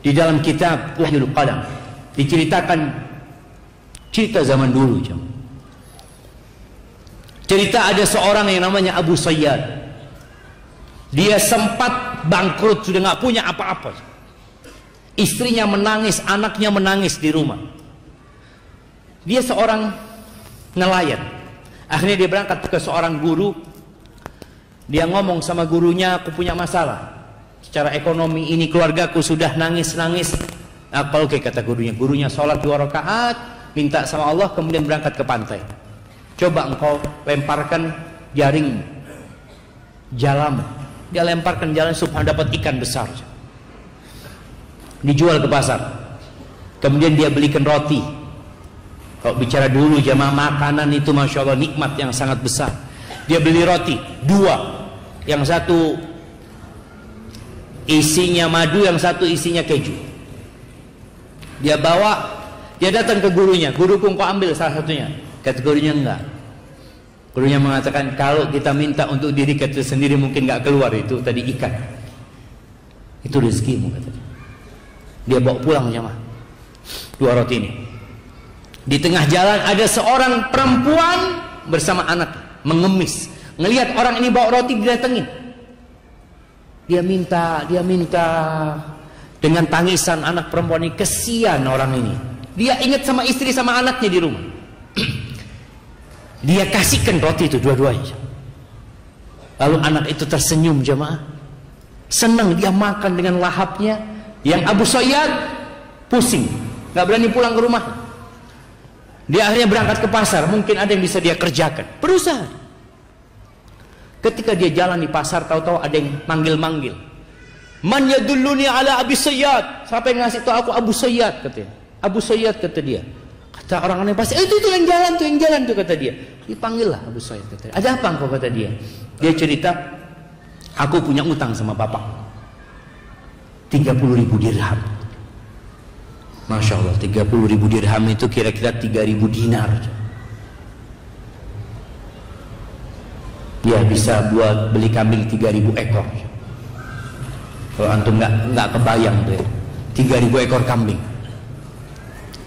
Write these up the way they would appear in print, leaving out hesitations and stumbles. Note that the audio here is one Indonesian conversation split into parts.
Di dalam kitab Wahyul Qalam diceritakan cerita zaman dulu. Cerita ada seorang yang namanya Abu Sayyad. Dia sempat bangkrut, sudah nggak punya apa-apa. Istrinya menangis, anaknya menangis di rumah. Dia seorang nelayan. Akhirnya dia berangkat ke seorang guru. Dia ngomong sama gurunya, aku punya masalah secara ekonomi ini, keluargaku sudah nangis-nangis. Apa oke, kata gurunya. Gurunya sholat 2 rakaat, minta sama Allah, kemudian berangkat ke pantai. Coba engkau lemparkan jaring jalam. Dia lemparkan jalan, subhanallah, dapat ikan besar. Dijual ke pasar. Kemudian dia belikan roti. Kalau bicara dulu jamaah, makanan itu masya Allah nikmat yang sangat besar. Dia beli roti 2, yang satu isinya madu, yang satu isinya keju. Dia bawa, dia datang ke gurunya. Guruku, engkau ambil salah satunya. Kata gurunya, enggak. Gurunya mengatakan, kalau kita minta untuk diri kita sendiri mungkin enggak keluar, itu tadi ikan. Itu rezekimu, kata dia. Dia bawa pulang jamaah 2 roti ini. Di tengah jalan ada seorang perempuan bersama anak mengemis. Ngelihat orang ini bawa roti, didatengin. Dia minta dengan tangisan anak perempuan ini. Kesian orang ini. Dia ingat sama istri sama anaknya di rumah. Dia kasihkan roti itu dua-duanya. Lalu anak itu tersenyum jamaah. Senang dia makan dengan lahapnya. Yang Abu Sayyad pusing, nggak berani pulang ke rumah. Dia akhirnya berangkat ke pasar. Mungkin ada yang bisa dia kerjakan. Berusaha. Ketika dia jalan di pasar, tahu-tahu ada yang manggil-manggil. Man yadulluni ala Abi Sayyad. Siapa yang ngasih tahu aku Abu Sayyad, katanya. Abu Sayyad, kata dia. Kata orang-orang yang pasti, itu yang jalan tuh, kata dia. Dipanggil lah Abu Sayyad, kata dia. Ada apa engkau, kata dia. Dia cerita, aku punya utang sama bapak 30.000 dirham. Masya Allah, 30.000 dirham itu kira-kira 3.000 dinar. Dia bisa buat beli kambing 3.000 ekor. Kalau antum nggak kebayang tuh ya, 3.000 ekor kambing.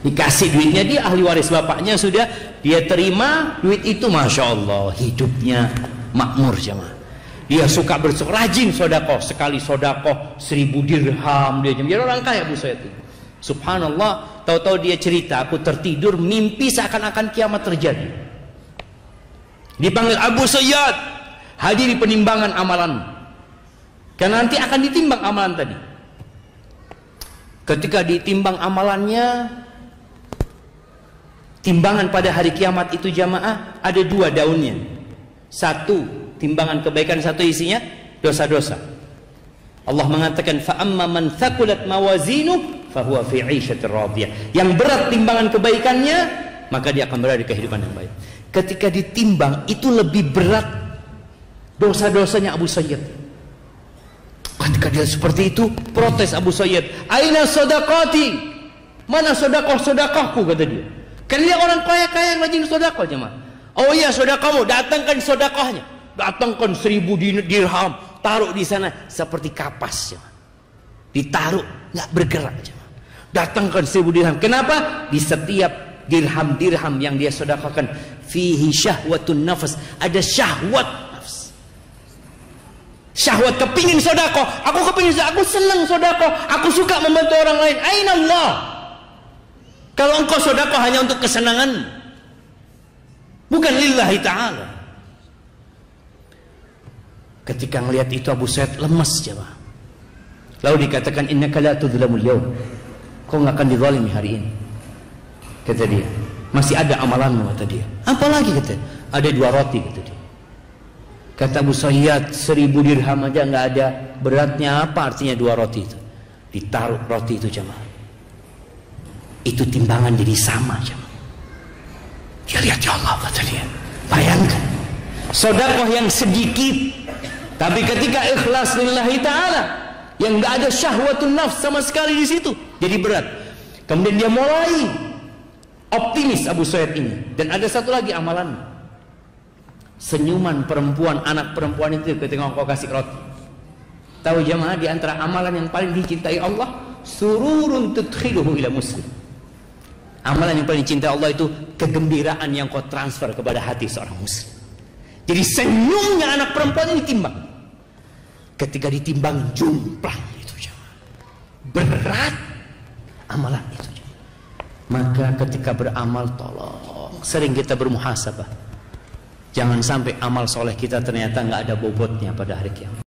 Dikasih duitnya, dia ahli waris bapaknya sudah, dia terima duit itu, masya Allah, hidupnya makmur jemaah. Dia suka rajin sodakoh, sekali sodakoh 1.000 dirham dia jadi orang kaya Abu Sayyid. Subhanallah, tahu-tahu dia cerita, aku tertidur mimpi seakan-akan kiamat terjadi. Dipanggil Abu Sayyid, hadiri penimbangan amalan. Karena nanti akan ditimbang amalan tadi. Ketika ditimbang amalannya, timbangan pada hari kiamat itu jamaah ada 2 daunnya. Satu timbangan kebaikan, satu isinya dosa-dosa. Allah mengatakan fa amma man thaqulat mawazinuh fahuwa fi 'ishatir radiyah. Yang berat timbangan kebaikannya, maka dia akan berada di kehidupan yang baik. Ketika ditimbang itu lebih berat dosa-dosanya Abu Sayyid. Ketika dia seperti itu, protes Abu Sayyid, "Aina shadaqati?" Mana sedekah-sedekahku, kata dia. Karena dia orang kaya-kaya yang rajin sedekah jemaah. Oh iya, sedekahmu, datangkan sedekahnya. Datangkan 1.000 dirham, taruh di sana seperti kapas, ditaruh nggak bergerak. Datangkan 1.000 dirham. Kenapa? Di setiap dirham yang dia sedekahkan, fihi syahwatun nafas, ada syahwat nafs. Syahwat kepingin sedekah. Aku kepingin, aku senang sedekah. Aku suka membantu orang lain. Aina Allah? Kalau engkau sedekah hanya untuk kesenangan, bukan lillahi ta'ala. Ketika melihat itu Abu Sayyid lemas jemaah. Lalu dikatakan, innaka la tudzlamul yaum. Kau nggak akan dizalimi hari ini. Kata dia, masih ada amalanmu, kata dia. Apa lagi, kata? Ada 2 roti, kata dia. Kata Abu Sayyid, 1.000 dirham aja nggak ada. Beratnya apa artinya 2 roti itu? Ditaruh roti itu jemaah. Itu timbangan jadi sama jemaah. Dia lihat, ya Allah, kata dia. Bayangkan, sedekah yang sedikit, tapi ketika ikhlas lillahi ta'ala, yang nggak ada syahwatun nafs sama sekali di situ, jadi berat. Kemudian dia mulai optimis Abu Sayyid ini. Dan ada satu lagi amalan, senyuman perempuan, anak perempuan itu ketika engkau kasih roti. Tahu jemaah, di antara amalan yang paling dicintai Allah, sururun tudkhiluhu ila muslim. Amalan yang paling cinta Allah itu kegembiraan yang kau transfer kepada hati seorang muslim. Jadi senyumnya anak perempuan ini timbang. Ketika ditimbang jumplang itu jemaah. Berat amalan itu jemaah. Maka ketika beramal tolong sering kita bermuhasabah. Jangan sampai amal soleh kita ternyata nggak ada bobotnya pada hari kiamat.